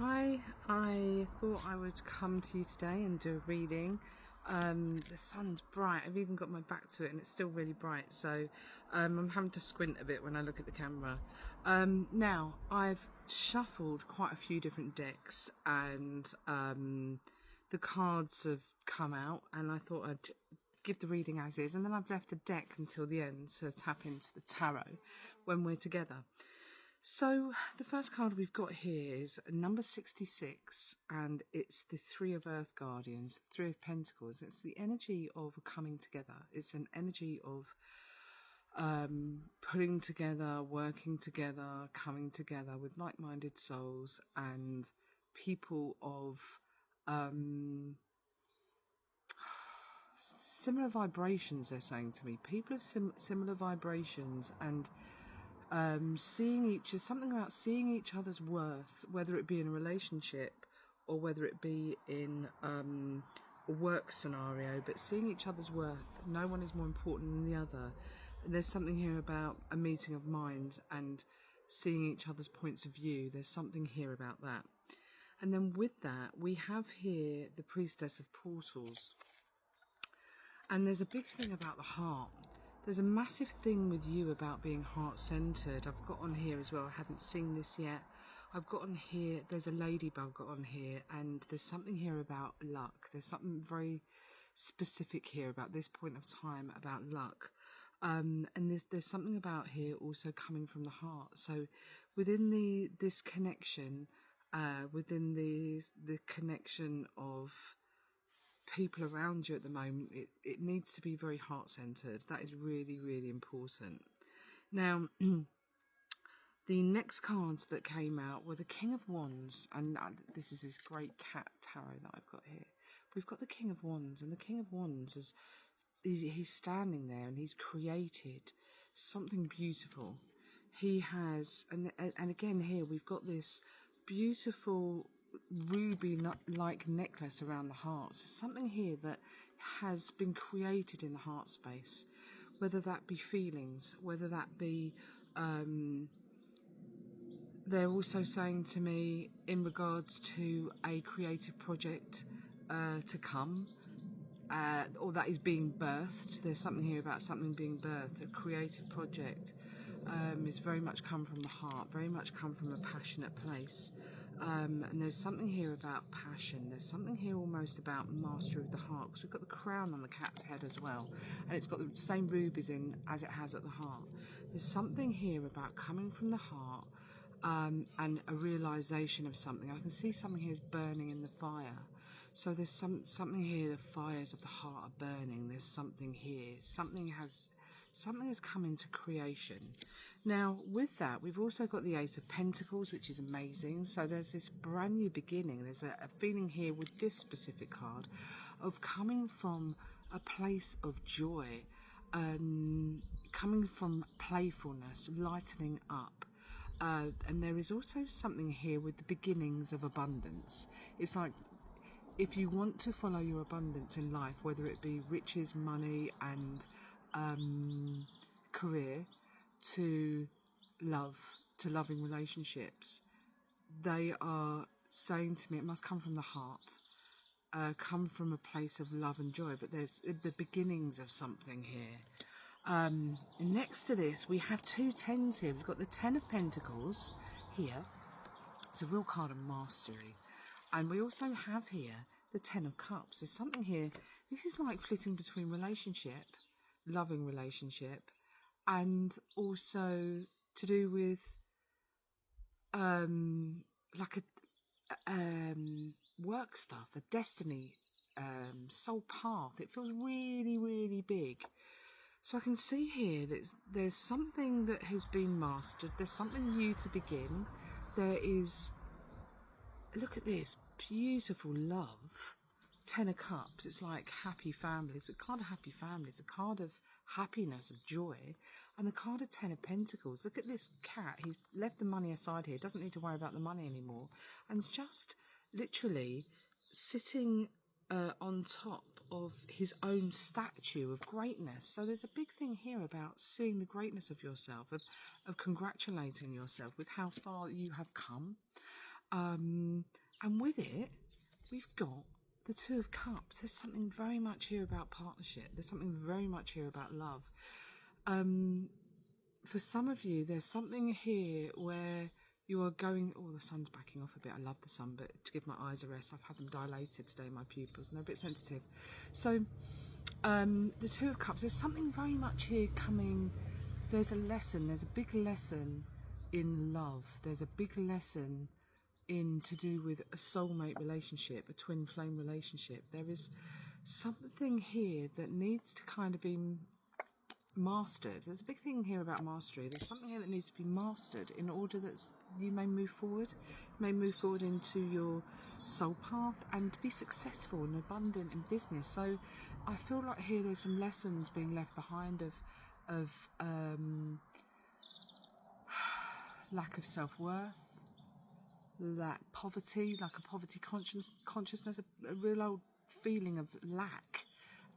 Hi, I thought I would come to you today and do a reading. The sun's bright. I've even got my back to it and it's still really bright, so I'm having to squint a bit when I look at the camera. Now, I've shuffled quite a few different decks and the cards have come out, and I thought I'd give the reading as is, and then I've left a deck until the end to tap into the tarot when we're together. So the first card we've got here is number 66, and it's the Three of Earth Guardians, Three of Pentacles. It's the energy of coming together. It's an energy of putting together, working together, coming together with like-minded souls and people of similar vibrations, they're saying to me. People of similar vibrations, and there's something about seeing each other's worth, whether it be in a relationship or whether it be in a work scenario, but seeing each other's worth. No one is more important than the other. And there's something here about a meeting of minds and seeing each other's points of view. There's something here about that. And then with that, we have here the Priestess of Portals. And there's a big thing about the heart. There's a massive thing with you about being heart-centered. I've got on here as well, I hadn't seen this yet. I've got on here, there's a ladybug on here, and there's something here about luck. There's something very specific here about this point of time about luck. And there's something about here also coming from the heart. So within this connection, within the connection of people around you at the moment, it needs to be very heart-centered. That is really, really important. Now, the next cards that came out were the King of Wands, and this is this great cat tarot that I've got here. We've got the King of Wands, and the King of Wands he's standing there and he's created something beautiful. He has, and again here we've got this beautiful ruby-like necklace around the heart. So something here that has been created in the heart space, whether that be feelings, whether that be they're also saying to me in regards to a creative project to come, or that is being birthed. There's something here about something being birthed. A creative project is very much come from the heart, very much come from a passionate place. And there's something here about passion. There's something here almost about mastery of the heart, because we've got the crown on the cat's head as well, and it's got the same rubies in as it has at the heart. There's something here about coming from the heart, and a realization of something. I can see something here is burning in the fire. So there's something here, the fires of the heart are burning. There's something here. Something has come into creation. Now, with that, we've also got the Ace of Pentacles, which is amazing. So there's this brand new beginning. There's a feeling here with this specific card of coming from a place of joy, coming from playfulness, lightening up. And there is also something here with the beginnings of abundance. It's like, if you want to follow your abundance in life, whether it be riches, money, and career, to love, to loving relationships, they are saying to me it must come from the heart, come from a place of love and joy. But there's the beginnings of something here. Next to this, we have two tens here. We've got the Ten of Pentacles here. It's a real card of mastery. And we also have here the Ten of Cups. There's something here. This is like flitting between relationship, loving relationship, and also to do with like a work stuff, a destiny, soul path. It feels really, really big. So I can see here that there's something that has been mastered. There's something new to begin. There is, look at this, beautiful love. Ten of Cups, it's like happy families. A card of happy families, a card of happiness, of joy. And the card of Ten of Pentacles. Look at this cat. He's left the money aside here. Doesn't need to worry about the money anymore. And it's just literally sitting on top of his own statue of greatness. So there's a big thing here about seeing the greatness of yourself, of congratulating yourself with how far you have come. And with it, we've got the Two of Cups. There's something very much here about partnership. There's something very much here about love. For some of you, there's something here where you are going... Oh, the sun's backing off a bit. I love the sun, but to give my eyes a rest, I've had them dilated today, my pupils, and they're a bit sensitive. So, the Two of Cups, there's something very much here coming. There's a lesson. There's a big lesson in love. There's a big lesson in to do with a soulmate relationship, a twin flame relationship. There is something here that needs to kind of be mastered. There's a big thing here about mastery. There's something here that needs to be mastered in order that you may move forward. You may move forward into your soul path and be successful and abundant in business. So I feel like here there's some lessons being left behind of lack of self-worth, poverty, like a poverty consciousness, a real old feeling of lack,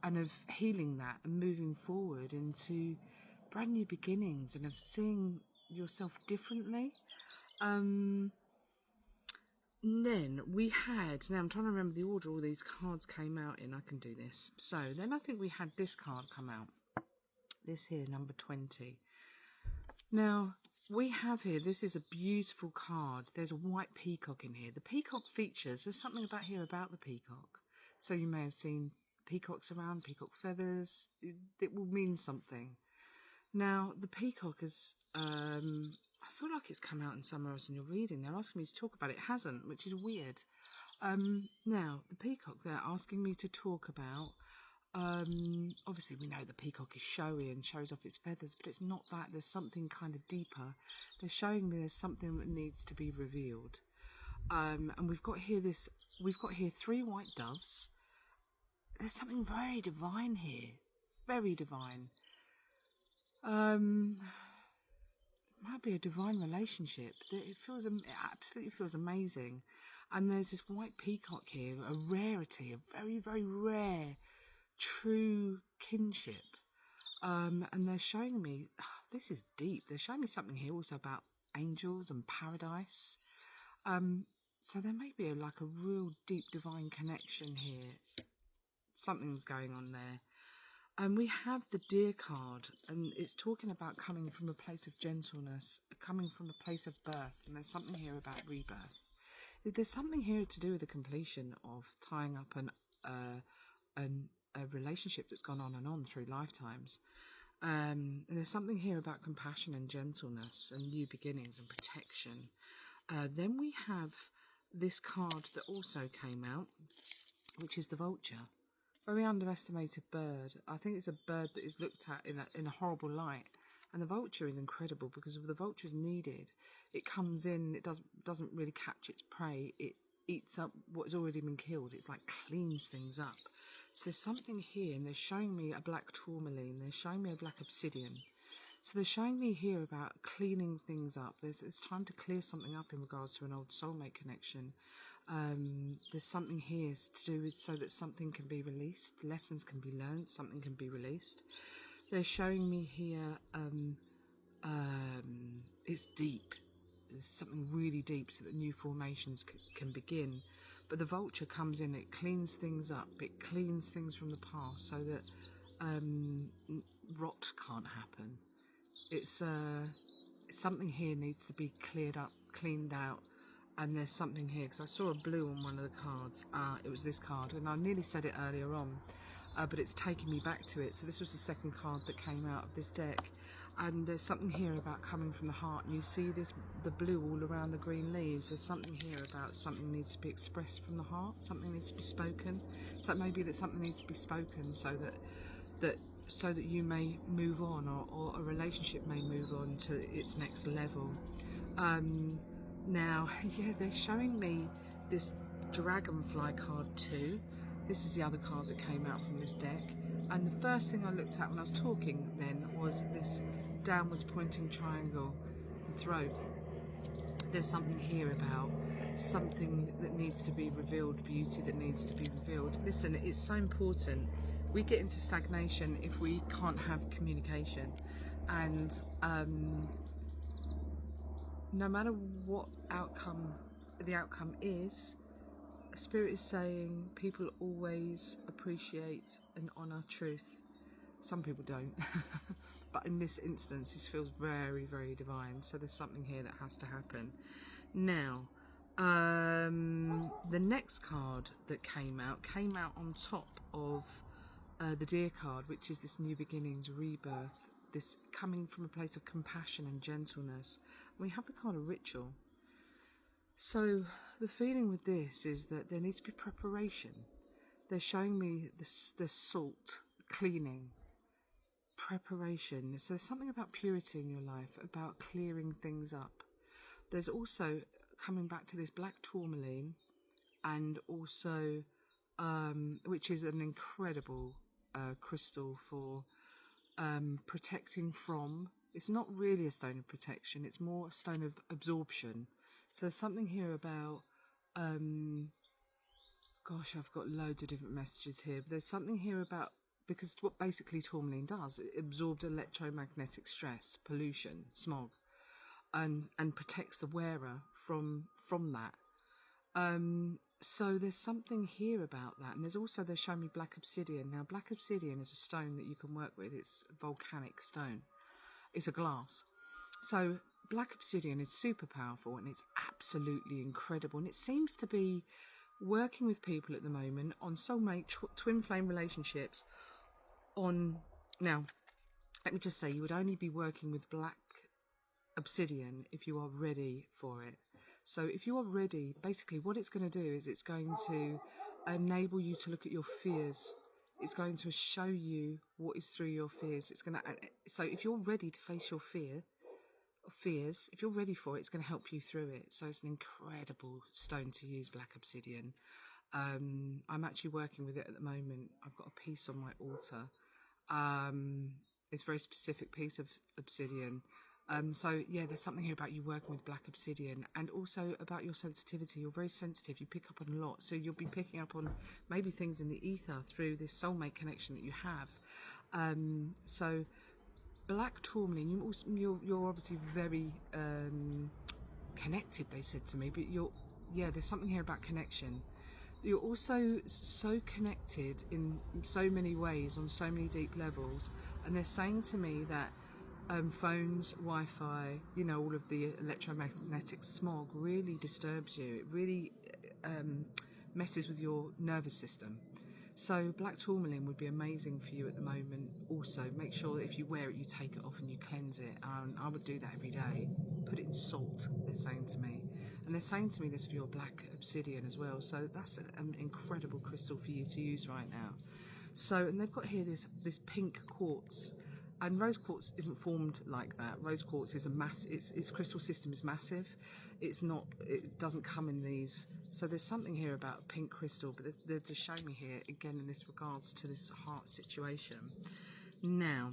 and of healing that and moving forward into brand new beginnings and of seeing yourself differently. Then we had, now I'm trying to remember the order all these cards came out in. I can do this. So then I think we had this card come out. This here, number 20. Now, we have here, this is a beautiful card. There's a white peacock in here. The peacock features, there's something about here about the peacock. So you may have seen peacocks around, peacock feathers. It will mean something. Now, the peacock is, I feel like it's come out in somewhere else in your reading. They're asking me to talk about it. It hasn't, which is weird. Now, the peacock, they're asking me to talk about, obviously we know the peacock is showy and shows off its feathers, but it's not that. There's something kind of deeper. They're showing me there's something that needs to be revealed. And we've got here three white doves. There's something very divine here. Very divine. Might be a divine relationship. It absolutely feels amazing. And there's this white peacock here, a rarity, a very, very rare, true kinship. And they're showing me, this is deep. They're showing me something here also about angels and paradise. So there may be like a real deep divine connection here. Something's going on there. And we have the Deer card, and it's talking about coming from a place of gentleness, coming from a place of birth, and there's something here about rebirth. There's something here to do with the completion of tying up a relationship that's gone on and on through lifetimes. And there's something here about compassion and gentleness and new beginnings and protection. Then we have this card that also came out, which is the vulture. Very underestimated bird. I think it's a bird that is looked at in a horrible light. And the vulture is incredible because if the vulture is needed, it comes in, it doesn't really catch its prey. It eats up what has already been killed. It's like cleans things up. So there's something here, and they're showing me a black tourmaline. They're showing me a black obsidian. So they're showing me here about cleaning things up. It's time to clear something up in regards to an old soulmate connection. There's something here to do with so that something can be released, lessons can be learned, something can be released. They're showing me here, it's deep. There's something really deep so that new formations can begin. But the vulture comes in, it cleans things up, it cleans things from the past so that rot can't happen. It's something here needs to be cleared up, cleaned out. And there's something here, because I saw a blue on one of the cards. It was this card, and I nearly said it earlier on, but it's taken me back to it. So this was the second card that came out of this deck. And there's something here about coming from the heart. And you see the blue all around the green leaves. There's something here about something needs to be expressed from the heart. Something needs to be spoken. So it may be that something needs to be spoken so that you may move on, or a relationship may move on to its next level. Now, yeah, they're showing me this dragonfly card too. This is the other card that came out from this deck. And the first thing I looked at when I was talking then was this downwards pointing triangle, the throat. There's something here about something that needs to be revealed, beauty that needs to be revealed. Listen, it's so important. We get into stagnation if we can't have communication. And no matter what outcome, the outcome is, Spirit is saying people always appreciate and honour truth. Some people don't. But in this instance, this feels very, very divine. So there's something here that has to happen. Now, the next card that came out on top of the Deer card, which is this new beginnings, rebirth, this coming from a place of compassion and gentleness. We have the card of ritual. So the feeling with this is that there needs to be preparation. They're showing me the salt, cleaning, preparation. So there's something about purity in your life, about clearing things up. There's also, coming back to this black tourmaline, and also which is an incredible crystal for protecting from. It's not really a stone of protection, it's more a stone of absorption. So there's something here about gosh, I've got loads of different messages here, but there's something here about, because what basically tourmaline does, it absorbs electromagnetic stress, pollution, smog, and protects the wearer from that. So there's something here about that. And they're showing me black obsidian. Now, black obsidian is a stone that you can work with. It's a volcanic stone. It's a glass. So black obsidian is super powerful, and it's absolutely incredible. And it seems to be working with people at the moment on soulmate, twin flame relationships. Now, let me just say, you would only be working with black obsidian if you are ready for it. So if you are ready, basically what it's going to do is it's going to enable you to look at your fears. It's going to show you what is through your fears. So if you're ready to face your fears, if you're ready for it, it's going to help you through it. So it's an incredible stone to use, black obsidian. I'm actually working with it at the moment. I've got a piece on my altar. It's a very specific piece of obsidian. So yeah, there's something here about you working with black obsidian, and also about your sensitivity. You're very sensitive. You pick up on a lot. So you'll be picking up on maybe things in the ether through this soulmate connection that you have. So black tourmaline, you're obviously very connected, they said to me, but there's something here about connection. You're also so connected in so many ways, on so many deep levels, and they're saying to me that phones, Wi-Fi, all of the electromagnetic smog really disturbs you. It really messes with your nervous system. So black tourmaline would be amazing for you at the moment. Also, make sure that if you wear it, you take it off and you cleanse it. I would do that every day. Put it in salt, they're saying to me. And they're saying to me this for your black obsidian as well. So that's an incredible crystal for you to use right now. So, and they've got here this pink quartz. And rose quartz isn't formed like that. Rose quartz is its crystal system is massive. It doesn't come in these. So there's something here about pink crystal, but they're just showing me here again in this regards to this heart situation. Now,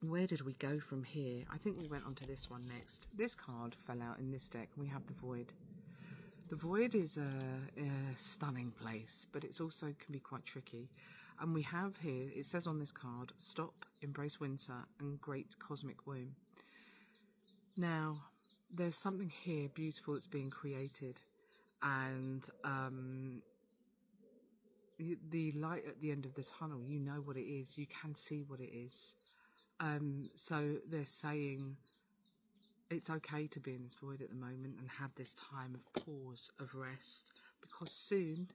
where did we go from here? I think we went on to this one next. This card fell out in this deck, and we have the Void. The Void is a stunning place, but it's also can be quite tricky. And we have here, it says on this card, stop, embrace winter, and great cosmic womb. Now, there's something here beautiful that's being created, and the light at the end of the tunnel, you know what it is, you can see what it is. So they're saying it's okay to be in this void at the moment and have this time of pause, of rest, because soon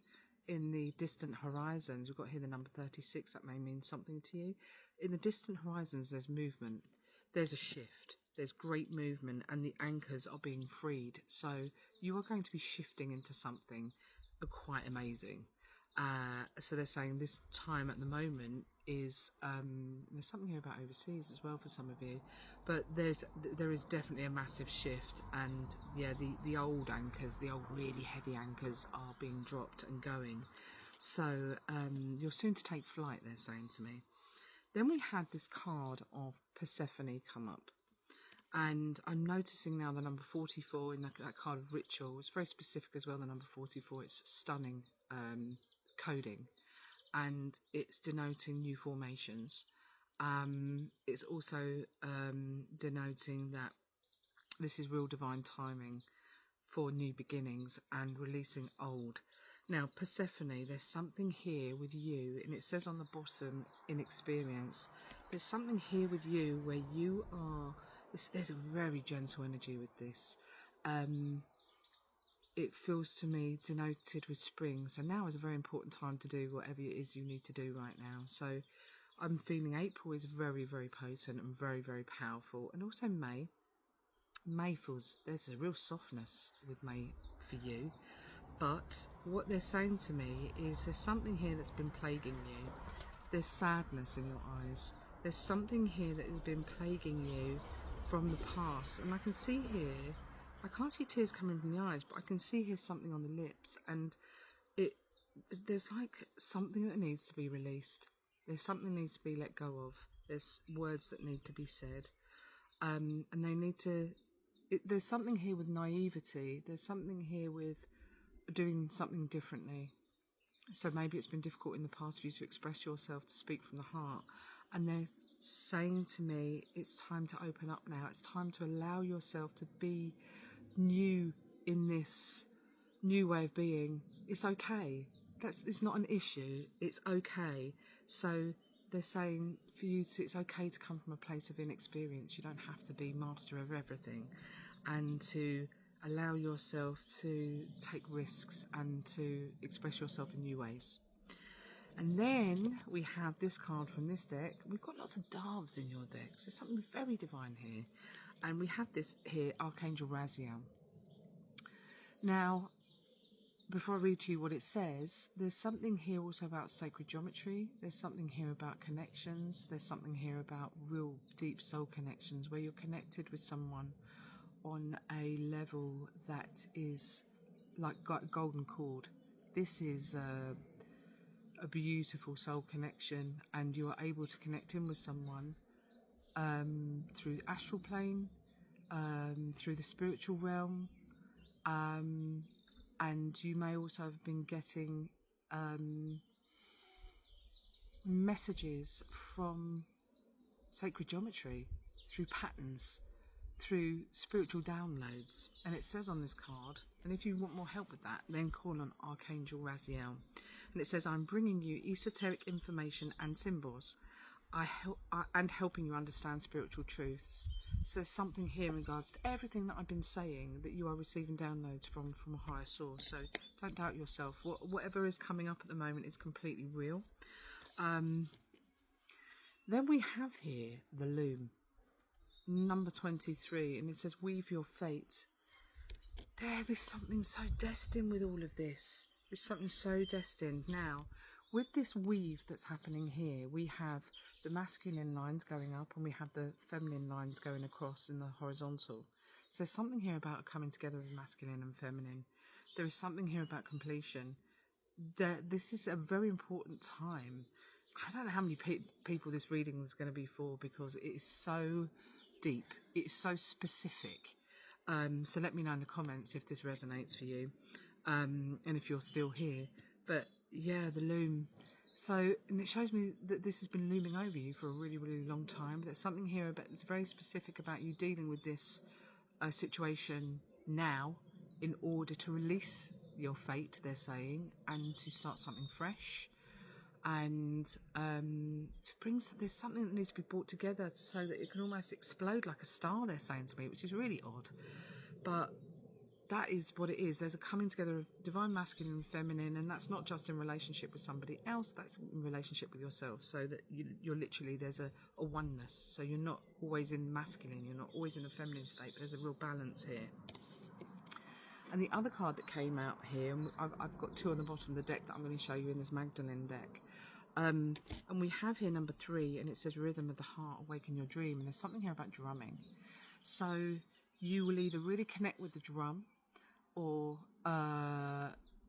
in the distant horizons, we've got here the number 36, that may mean something to you. In the distant horizons, there's movement, there's a shift, there's great movement, and the anchors are being freed. So you are going to be shifting into something quite amazing. So they're saying this time at the moment is, there's something here about overseas as well for some of you, but there is definitely a massive shift, and yeah, the old anchors, the old really heavy anchors are being dropped and going. So you're soon to take flight, they're saying to me. Then we had this card of Persephone come up, and I'm noticing now the number 44 in that card of ritual. It's very specific as well, the number 44. It's stunning coding, and it's denoting new formations. It's also denoting that this is real divine timing for new beginnings and releasing old. Now, Persephone, there's something here with you, and it says on the bottom, in experience, there's something here with you where you are, there's a very gentle energy with this. It feels to me denoted with spring, so now is a very important time to do whatever it is you need to do right now. So I'm feeling April is very, very potent and very, very powerful, and also May. May feels, there's a real softness with May for you. But what they're saying to me is there's something here that's been plaguing you. There's sadness in your eyes. There's something here that has been plaguing you from the past. And I can see here, I can't see tears coming from the eyes, but I can see here something on the lips. And there's like something that needs to be released. There's something that needs to be let go of. There's words that need to be said. And they need to, there's something here with naivety. There's something here with doing something differently. So maybe it's been difficult in the past for you to express yourself, to speak from the heart, and they're saying to me it's time to open up now. It's time to allow yourself to be new in this new way of being. It's okay. It's not an issue. It's okay. So they're saying for you to, it's okay to come from a place of inexperience. You don't have to be master of everything, and to allow yourself to take risks and to express yourself in new ways. And then we have this card from this deck. We've got lots of doves in your decks. There's something very divine here. And we have this here, Archangel Raziel. Now, before I read to you what it says, there's something here also about sacred geometry. There's something here about connections. There's something here about real deep soul connections where you're connected with someone on a level that is like golden cord. This is a beautiful soul connection, and you are able to connect in with someone through the astral plane, through the spiritual realm, and you may also have been getting messages from sacred geometry through patterns, through spiritual downloads. And it says on this card, and if you want more help with that, then call on Archangel Raziel. And it says, I'm bringing you esoteric information and symbols, and helping you understand spiritual truths. So there's something here in regards to everything that I've been saying, that you are receiving downloads from a higher source. So don't doubt yourself. Whatever is coming up at the moment is completely real. Then we have here the loom, number 23, and it says, weave your fate. There is something so destined with all of this. There's something so destined. Now, with this weave that's happening here, we have the masculine lines going up and we have the feminine lines going across in the horizontal. So there's something here about coming together of masculine and feminine. There is something here about completion. This is a very important time. I don't know how many people this reading is going to be for, because it is so deep. It is so specific. So let me know in the comments if this resonates for you, and if you're still here. But yeah, the loom. So, and it shows me that this has been looming over you for a really, really long time. There's something here about, it's very specific about you dealing with this situation now in order to release your fate, they're saying, and to start something fresh. And to bring, there's something that needs to be brought together so that it can almost explode like a star, they're saying to me, which is really odd. But that is what it is. There's a coming together of divine masculine and feminine, and that's not just in relationship with somebody else, that's in relationship with yourself. So that you're literally, there's a oneness. So you're not always in masculine, you're not always in the feminine state, but there's a real balance here. And the other card that came out here, and I've got two on the bottom of the deck that I'm going to show you in this Magdalene deck. And we have here number 3, and it says rhythm of the heart, awaken your dream. And there's something here about drumming. So you will either really connect with the drum, or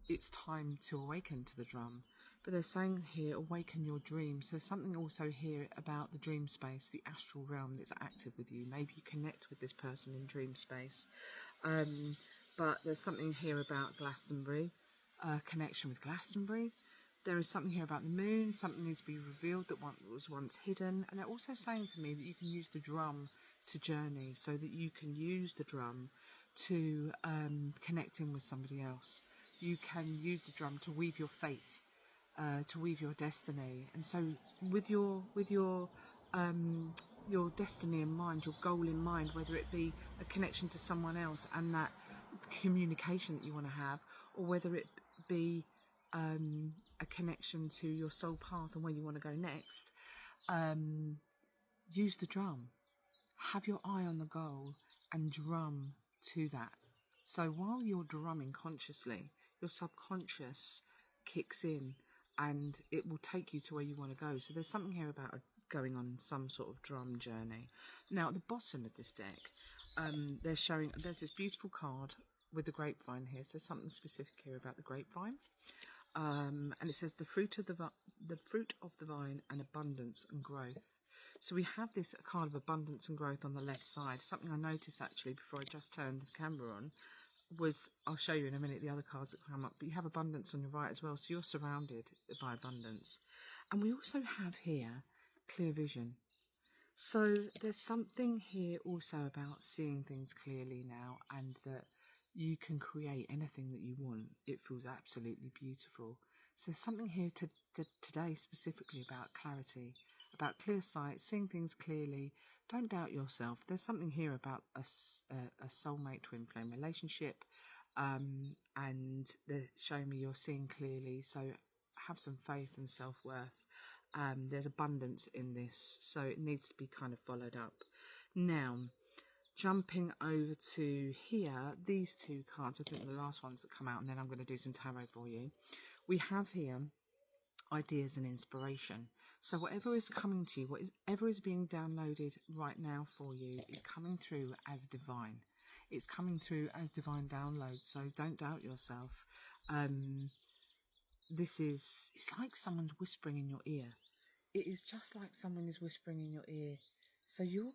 it's time to awaken to the drum. But they're saying here, awaken your dreams. There's something also here about the dream space, the astral realm that's active with you. Maybe you connect with this person in dream space. But there's something here about Glastonbury, connection with Glastonbury. There is something here about the moon, something needs to be revealed that was once hidden. And they're also saying to me that you can use the drum to journey, so that you can use the drum to connecting with somebody else. You can use the drum to weave your fate, to weave your destiny. And so with your destiny in mind, your goal in mind, whether it be a connection to someone else and that communication that you want to have, or whether it be a connection to your soul path and where you want to go next, use the drum. Have your eye on the goal and drum to that. So while you're drumming consciously, your subconscious kicks in and it will take you to where you want to go. So there's something here about going on some sort of drum journey. Now at the bottom of this deck, there's this beautiful card with the grapevine here. So something specific here about the grapevine. And it says the fruit of the vine and abundance and growth. So we have this card of abundance and growth on the left side. Something I noticed actually before I just turned the camera on was, I'll show you in a minute the other cards that come up, but you have abundance on your right as well. So you're surrounded by abundance. And we also have here clear vision. So there's something here also about seeing things clearly now, and that you can create anything that you want. It feels absolutely beautiful. So there's something here today specifically about clarity, about clear sight, seeing things clearly. Don't doubt yourself. There's something here about a soulmate twin flame relationship, and they're showing me you're seeing clearly. So have some faith and self-worth. There's abundance in this, so it needs to be kind of followed up. Now, jumping over to here, these two cards, I think the last ones that come out, and then I'm going to do some tarot for you. We have here ideas and inspiration. So whatever is coming to you, whatever is being downloaded right now for you is coming through as divine. It's coming through as divine download, so don't doubt yourself. It's like someone's whispering in your ear. It is just like someone is whispering in your ear. So you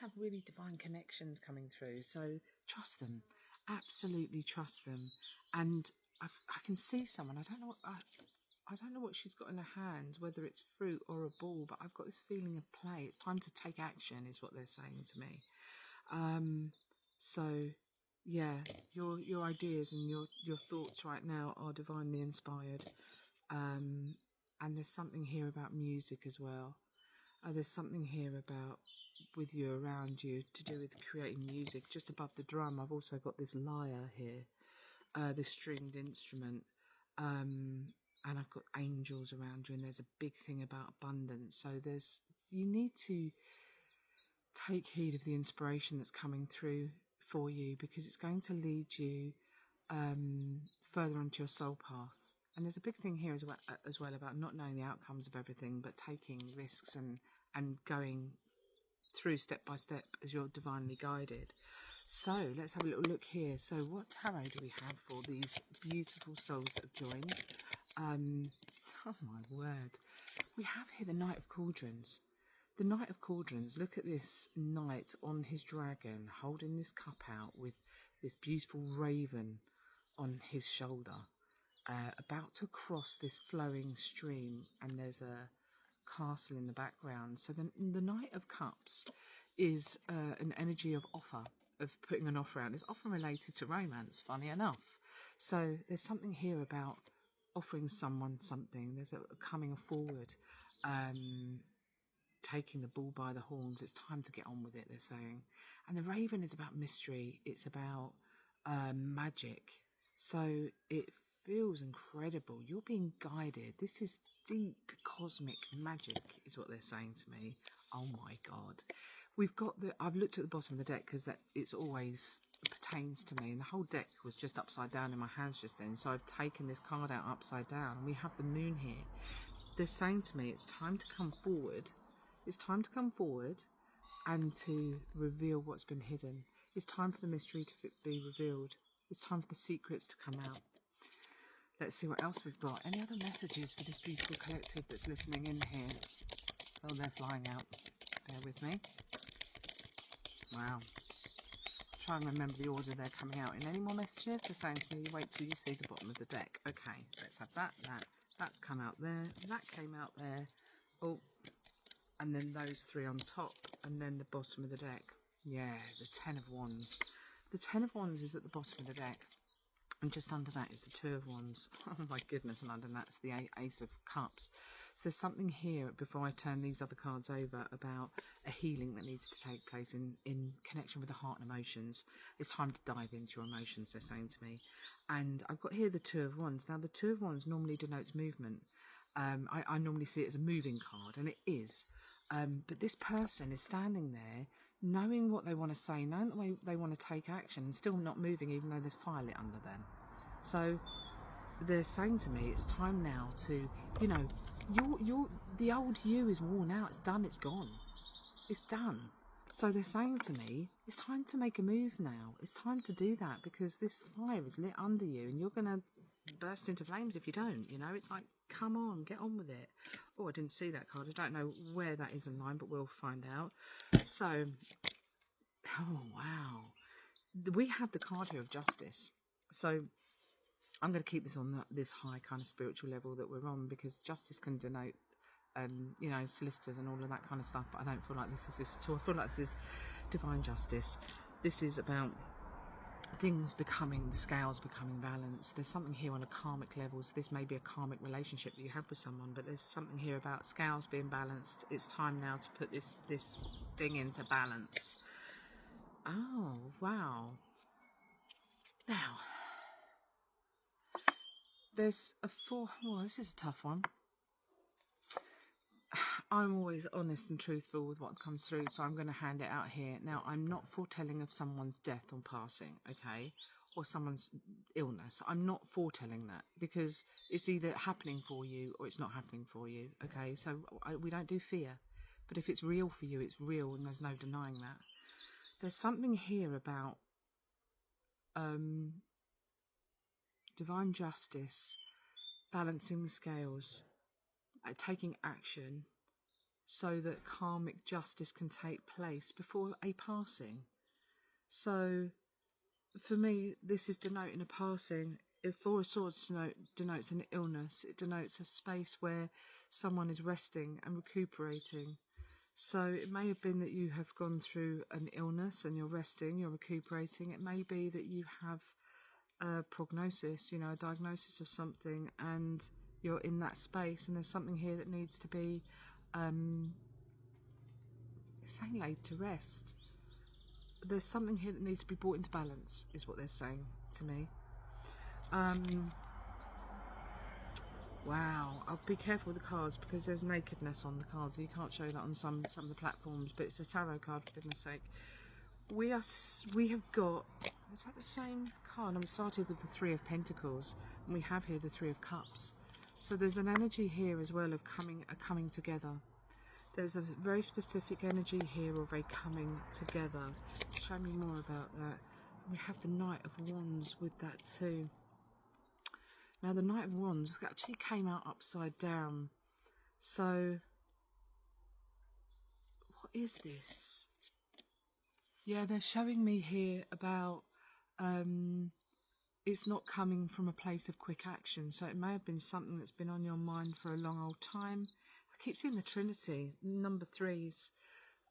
have really divine connections coming through. So trust them, absolutely trust them. And I can see someone. I don't know what she's got in her hand, whether it's fruit or a ball, but I've got this feeling of play. It's time to take action, is what they're saying to me. So yeah, your ideas and your thoughts right now are divinely inspired. And there's something here about music as well. There's something here about with you around you to do with creating music. Just above the drum, I've also got this lyre here, this stringed instrument. And I've got angels around you, and there's a big thing about abundance. So you need to take heed of the inspiration that's coming through for you, because it's going to lead you further onto your soul path. And there's a big thing here as well about not knowing the outcomes of everything, but taking risks and going through step by step as you're divinely guided. So let's have a little look here. So what tarot do we have for these beautiful souls that have joined? Oh my word. We have here the Knight of Cauldrons. The Knight of Cauldrons, look at this knight on his dragon holding this cup out with this beautiful raven on his shoulder, about to cross this flowing stream, and there's a castle in the background. So the Knight of Cups is an energy of offer, of putting an offer out. It's often related to romance, funny enough. So there's something here about offering someone something. There's a coming forward, taking the bull by the horns. It's time to get on with it, they're saying. And the raven is about mystery. It's about magic. So it feels incredible. You're being guided. This is deep cosmic magic, is what they're saying to me. Oh my God. I've looked at the bottom of the deck because it's always pertains to me, and the whole deck was just upside down in my hands just then, so I've taken this card out upside down, and we have the moon here. They're saying to me it's time to come forward. It's time to come forward and to reveal what's been hidden. It's time for the mystery to be revealed. It's time for the secrets to come out. Let's see what else we've got. Any other messages for this beautiful collective that's listening in here? Oh, they're flying out. Bear with me. Wow. Try and remember the order they're coming out in. Any more messages? They're saying to me, wait till you see the bottom of the deck. Okay, let's have that's come out there, that came out there. Oh, and then those three on top, and then the bottom of the deck. Yeah, the Ten of Wands. The Ten of Wands is at the bottom of the deck. And just under that is the Two of Wands. Oh my goodness, and under that's the Ace of Cups. So there's something here, before I turn these other cards over, about a healing that needs to take place in connection with the heart and emotions. It's time to dive into your emotions, they're saying to me. And I've got here the Two of Wands. Now, the Two of Wands normally denotes movement. I normally see it as a moving card, and it is. But this person is standing there, knowing what they want to say, knowing the way they want to take action, and still not moving, even though there's fire lit under them. So they're saying to me, it's time now to, you know, the old you is worn out. It's done. It's gone. It's done. So they're saying to me, it's time to make a move now. It's time to do that, because this fire is lit under you, and you're going to burst into flames if you don't. You know, it's like, come on, get on with it. Oh, I didn't see that card. I don't know where that is in line, but we'll find out. So, oh wow, we have the card here of Justice. So I'm going to keep this on this high kind of spiritual level that we're on, because justice can denote you know, solicitors and all of that kind of stuff, but I don't feel like this is this at all. I feel like this is divine justice. This is about things becoming, the scales becoming balanced. There's something here on a karmic level. So this may be a karmic relationship that you have with someone, but there's something here about scales being balanced. It's time now to put this thing into balance. Oh wow. Now there's a four. Well, this is a tough one. I'm always honest and truthful with what comes through, so I'm going to hand it out here. Now, I'm not foretelling of someone's death or passing, okay, or someone's illness. I'm not foretelling that, because it's either happening for you or it's not happening for you, okay? So we don't do fear, but if it's real for you, it's real, and there's no denying that. There's something here about divine justice, balancing the scales, taking action, so that karmic justice can take place before a passing. So for me, this is denoting a passing. If Four of Swords denotes an illness, it denotes a space where someone is resting and recuperating. So it may have been that you have gone through an illness and you're resting, you're recuperating. It may be that you have a prognosis, you know, a diagnosis of something, and you're in that space, and there's something here that needs to be saying laid to rest. There's something here that needs to be brought into balance, is what they're saying to me. Wow, I'll be careful with the cards, because there's nakedness on the cards. You can't show that on some of the platforms, but it's a tarot card, for goodness sake. We have got, is that the same card? I'm started with the Three of Pentacles, and we have here the Three of Cups. So there's an energy here as well of coming together. There's a very specific energy here of a coming together. Show me more about that. We have the Knight of Wands with that too. Now the Knight of Wands actually came out upside down. So what is this? Yeah, they're showing me here about it's not coming from a place of quick action. So it may have been something that's been on your mind for a long old time. I keep seeing the Trinity, number threes.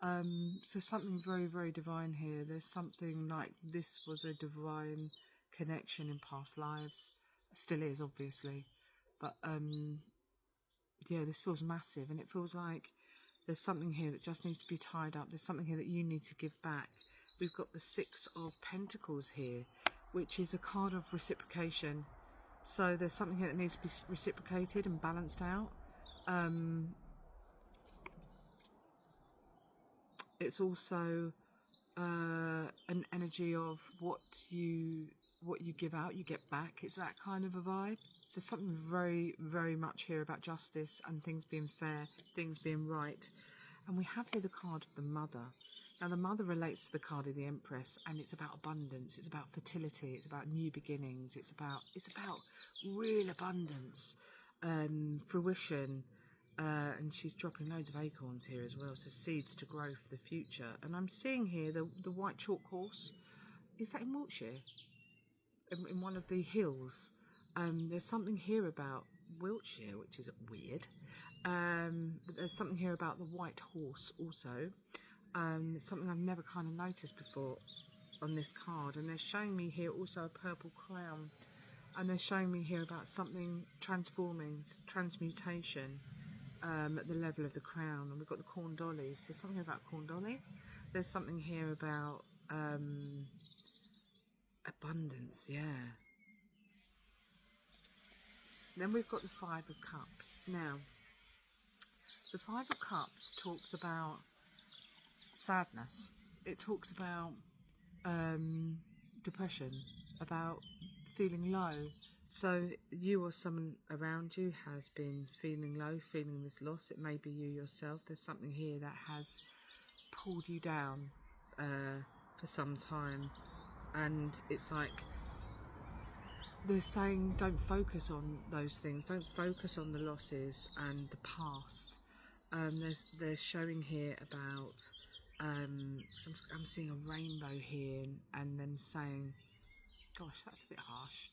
So something very, very divine here. There's something like this was a divine connection in past lives. Still is, obviously. But yeah, this feels massive, and it feels like there's something here that just needs to be tied up. There's something here that you need to give back. We've got the Six of Pentacles here, which is a card of reciprocation. So there's something here that needs to be reciprocated and balanced out. It's also an energy of what you give out, you get back. It's that kind of a vibe. So something very, very much here about justice and things being fair, things being right. And we have here the card of the Mother. Now the Mother relates to the card of the Empress, and it's about abundance, it's about fertility, it's about new beginnings, it's about real abundance, fruition, and she's dropping loads of acorns here as well, so seeds to grow for the future. And I'm seeing here the white chalk horse. Is that in Wiltshire? In one of the hills. There's something here about Wiltshire, which is weird. But there's something here about the white horse also. It's something I've never kind of noticed before. on this card, and they're showing me here also a purple crown, and they're showing me here about something transforming, transmutation at the level of the crown. And we've got the corn dollies. There's something about corn dolly. There's something here about abundance, yeah. Then we've got the Five of Cups. Now, the Five of Cups talks about sadness. It talks about depression, about feeling low. So you or someone around you has been feeling low, feeling this loss. It may be you yourself. There's something here that has pulled you down for some time, and it's like they're saying don't focus on those things, don't focus on the losses and the past. They're showing here about I'm seeing a rainbow here, and then saying, gosh, that's a bit harsh.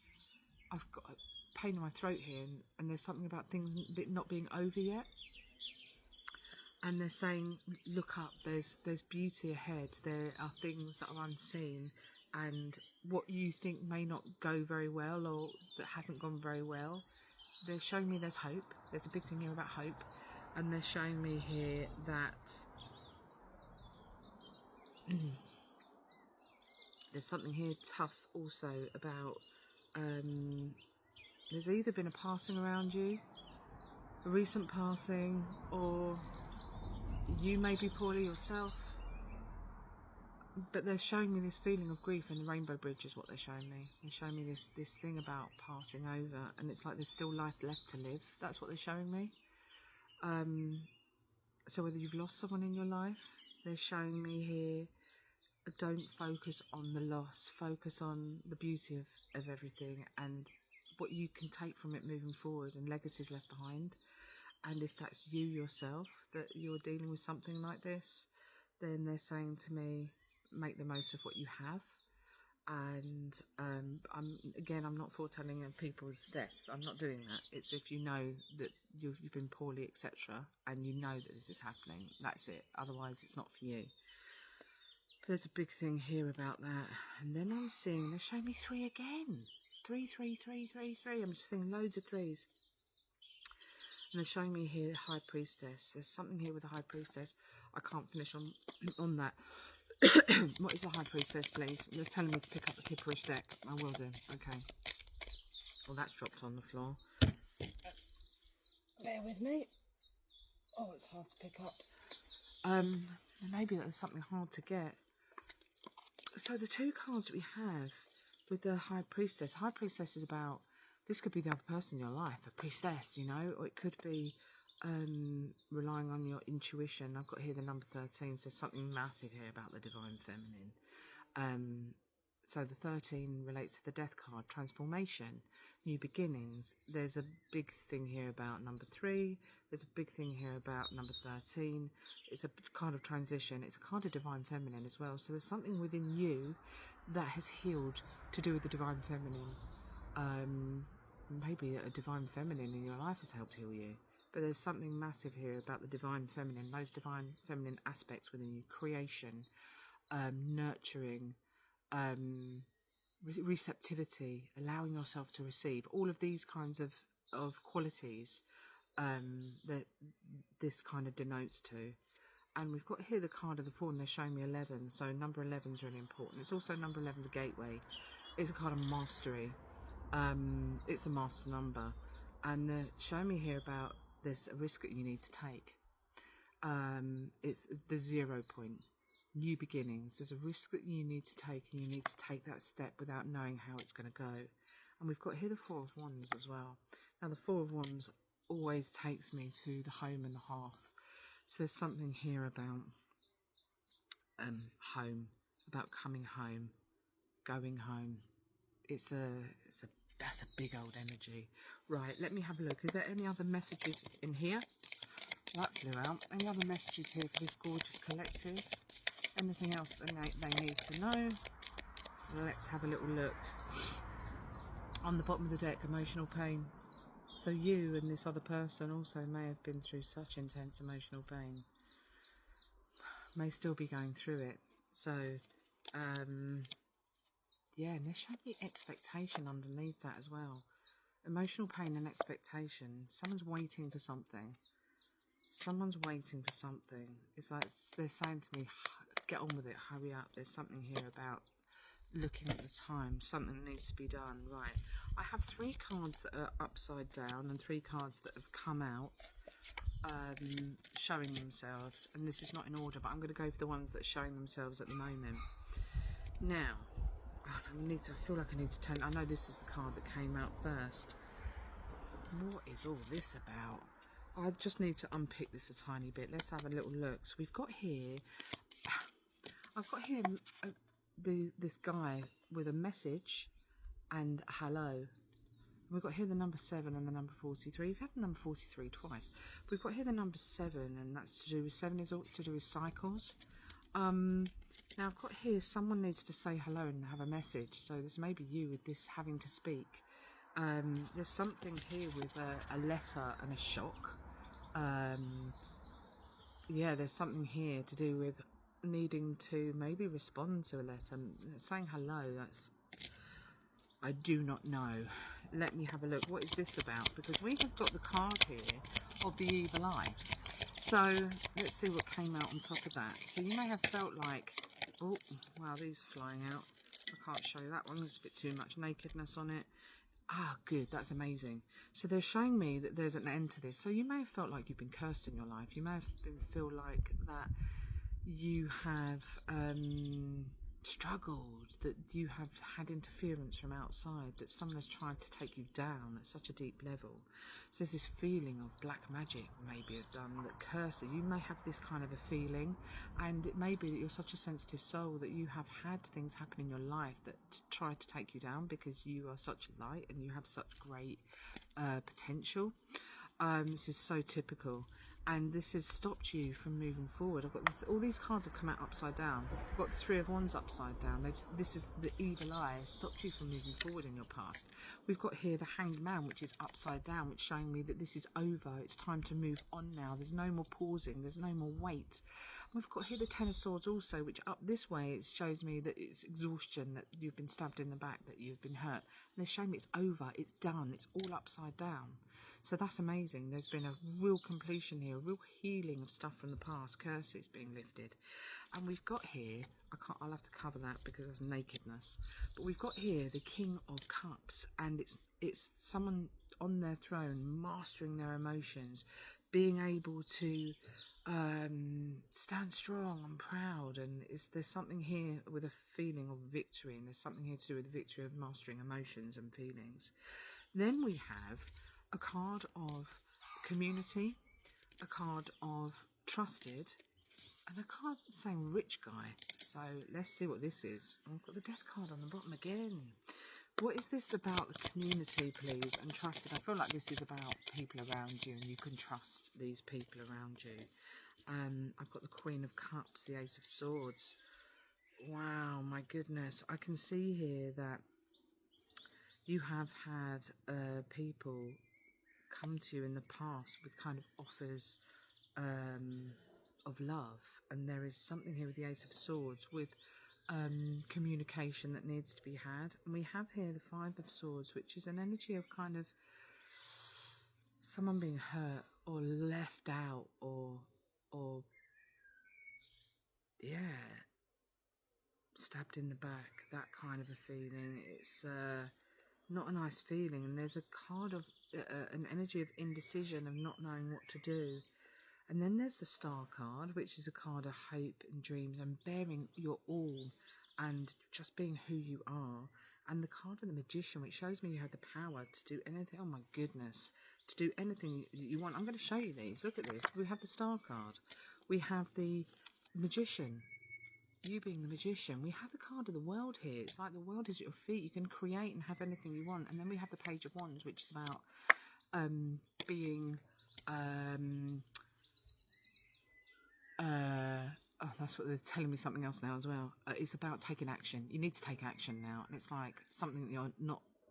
I've got a pain in my throat here, and there's something about things not being over yet. And they're saying, look up, there's beauty ahead. There are things that are unseen, and what you think may not go very well, or that hasn't gone very well, they're showing me there's hope. There's a big thing here about hope. And they're showing me here that there's something here tough also about there's either been a passing around you, a recent passing, or you may be poorly yourself. But they're showing me this feeling of grief, and the rainbow bridge is what they're showing me. They're showing me this thing about passing over, and it's like there's still life left to live. That's what they're showing me. So whether you've lost someone in your life, they're showing me here, don't focus on the loss, focus on the beauty of everything and what you can take from it moving forward, and legacies left behind. And if that's you yourself, that you're dealing with something like this, then they're saying to me, make the most of what you have. And I'm not foretelling people's death. I'm not doing that. It's if you know that you've been poorly, etc., and you know that this is happening, that's it. Otherwise, it's not for you. But there's a big thing here about that. And then I'm seeing, they're showing me 3 again. 3, 3, 3, 3, 3. I'm just seeing loads of 3s. And they're showing me here High Priestess. There's something here with the High Priestess. I can't finish on that. What is the High Priestess, please? You're telling me to pick up the Kipperish deck. I will do. Okay. Well, that's dropped on the floor. Bear with me. Oh, it's hard to pick up. Maybe there's something hard to get. So the 2 cards that we have with the High Priestess. High Priestess is about, this could be the other person in your life, a priestess, you know, or it could be relying on your intuition. I've got here the number 13, so there's something massive here about the Divine Feminine. So the 13 relates to the Death card, transformation, new beginnings. There's a big thing here about number 3. There's a big thing here about number 13. It's a kind of transition. It's a kind of Divine Feminine as well. So there's something within you that has healed to do with the Divine Feminine. Maybe a Divine Feminine in your life has helped heal you. But there's something massive here about the Divine Feminine, those Divine Feminine aspects within you, creation, nurturing, receptivity, allowing yourself to receive, all of these kinds of qualities that this kind of denotes to. And we've got here the card of the Fool, and they're showing me 11, so number 11 is really important. It's also number 11 is a gateway. It's a card of mastery. It's a master number, and they're showing me here about there's a risk that you need to take. It's the 0 point, new beginnings. There's a risk that you need to take, and you need to take that step without knowing how it's going to go. And we've got here the 4 of Wands as well. Now the 4 of Wands always takes me to the home and the hearth. So there's something here about home, about coming home, going home. That's a big old energy. Right, let me have a look. Is there any other messages in here? That flew out. Any other messages here for this gorgeous collective? Anything else that they need to know? Let's have a little look. On the bottom of the deck, emotional pain. So you and this other person also may have been through such intense emotional pain. May still be going through it. So, yeah, and there's showing me expectation underneath that as well. Emotional pain and expectation. Someone's waiting for something. Someone's waiting for something. It's like they're saying to me, get on with it, hurry up. There's something here about looking at the time. Something needs to be done. Right. I have 3 cards that are upside down and 3 cards that have come out showing themselves. And this is not in order, but I'm going to go for the ones that are showing themselves at the moment. Now, I feel like I need to turn. I know this is the card that came out first. What is all this about? I just need to unpick this a tiny bit. Let's have a little look. So we've got here, I've got here this guy with a message and hello. We've got here the number 7 and the number 43. We've had the number 43 twice. We've got here the number 7, and that's to do with 7 is all to do with cycles. Now I've got here someone needs to say hello and have a message. So this may be you with this having to speak. There's something here with a letter and a shock. Yeah, there's something here to do with needing to maybe respond to a letter. Saying hello, I do not know. Let me have a look. What is this about? Because we have got the card here of the evil eye. So let's see what came out on top of that. So you may have felt like, oh, wow, these are flying out. I can't show you that one. There's a bit too much nakedness on it. Ah, good. That's amazing. So they're showing me that there's an end to this. So you may have felt like you've been cursed in your life. You may have feel like that you have struggled, that you have had interference from outside, that someone has tried to take you down at such a deep level. So there's this feeling of black magic maybe have done that curse. You may have this kind of a feeling, and it may be that you're such a sensitive soul that you have had things happen in your life that try to take you down because you are such a light and you have such great potential. This is so typical, and this has stopped you from moving forward. I've got all these cards have come out upside down. I've got the 3 of Wands upside down. This is the evil eye has stopped you from moving forward in your past. We've got here the Hanged Man, which is upside down, which is showing me that this is over. It's time to move on now. There's no more pausing. There's no more wait. We've got here the 10 of Swords also, which up this way it shows me that it's exhaustion, that you've been stabbed in the back, that you've been hurt. And they're showing me it's over. It's done. It's all upside down. So that's amazing. There's been a real completion here, a real healing of stuff from the past, curses being lifted. And we've got here, I'll have to cover that because there's nakedness. But we've got here the King of Cups, and it's someone on their throne, mastering their emotions, being able to stand strong and proud. And there's something here with a feeling of victory, and there's something here to do with the victory of mastering emotions and feelings. Then we have a card of community, a card of trusted, and a card saying rich guy. So let's see what this is. I've got the death card on the bottom again. What is this about the community, please, and trusted? I feel like this is about people around you, and you can trust these people around you. I've got the Queen of Cups, the Ace of Swords. Wow, my goodness. I can see here that you have had people come to you in the past with kind of offers of love, and there is something here with the Ace of Swords with communication that needs to be had. And we have here the 5 of Swords, which is an energy of kind of someone being hurt or left out or yeah, stabbed in the back, that kind of a feeling. It's not a nice feeling, and there's a card of an energy of indecision, of not knowing what to do. And then there's the Star card, which is a card of hope and dreams and bearing your all and just being who you are. And the card of the Magician, which shows me you have the power to do anything. Oh my goodness, to do anything you want. I'm going to show you these. Look at this. We have the Star card. We have the Magician. You being the Magician. We have the card of the World here. It's like the world is at your feet. You can create and have anything you want. And then we have the Page of Wands, which is about being oh, that's what they're telling me, something else now as well. It's about taking action. You need to take action now, and it's like something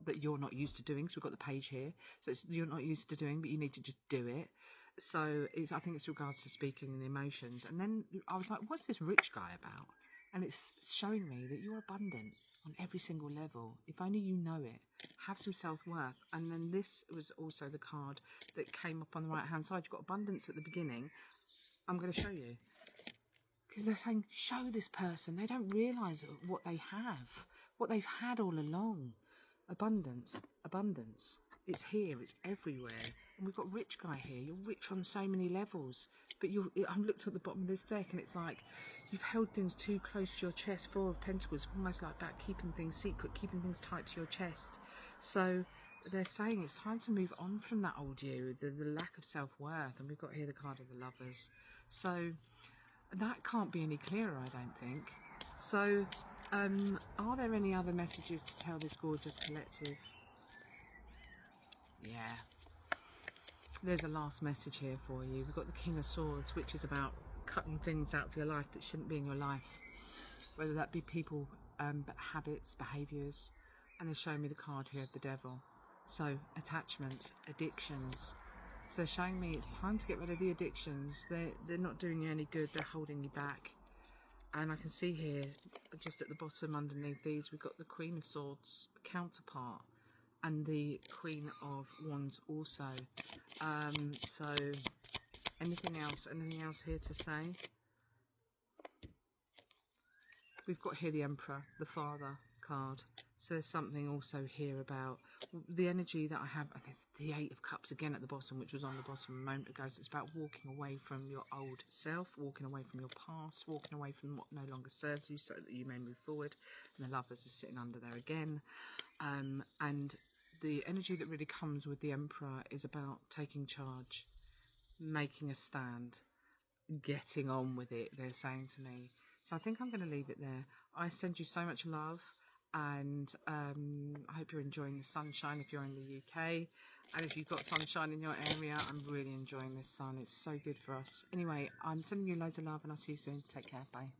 that you're not used to doing. So we've got the page here, so you're not used to doing, but you need to just do it. So I think it's regards to speaking and the emotions. And then I was like, what's this rich guy about? And it's showing me that you're abundant. on every single level. If only you know it. Have some self-worth. And then this was also the card that came up on the right-hand side. You've got abundance at the beginning. I'm going to show you. Because they're saying, show this person. They don't realise what they have, what they've had all along. Abundance, abundance. It's here, it's everywhere. And we've got rich guy here. You're rich on so many levels. But I'm looked at the bottom of this deck and it's like you've held things too close to your chest. Four of Pentacles, almost like that, keeping things secret, keeping things tight to your chest. So they're saying it's time to move on from that old you, the lack of self-worth. And we've got here the card of the Lovers. So that can't be any clearer, I don't think. So, are there any other messages to tell this gorgeous collective? Yeah. There's a last message here for you. We've got the King of Swords, which is about cutting things out of your life that shouldn't be in your life. Whether that be people, habits, behaviours. And they're showing me the card here of the Devil. So, attachments, addictions. So they're showing me it's time to get rid of the addictions. They're not doing you any good. They're holding you back. And I can see here, just at the bottom underneath these, we've got the Queen of Swords counterpart and the Queen of Wands also. So anything else here to say? We've got here the Emperor, the Father card. So there's something also here about the energy that I have, and there's the Eight of Cups again at the bottom, which was on the bottom a moment ago. So it's about walking away from your old self, walking away from your past, walking away from what no longer serves you so that you may move forward. And the Lovers is sitting under there again. And the energy that really comes with the Emperor is about taking charge, making a stand, getting on with it, they're saying to me. So I think I'm going to leave it there. I send you so much love. And I hope you're enjoying the sunshine if you're in the UK, and if you've got sunshine in your area, I'm really enjoying this sun. It's so good for us. Anyway, I'm sending you loads of love and I'll see you soon. Take care. Bye.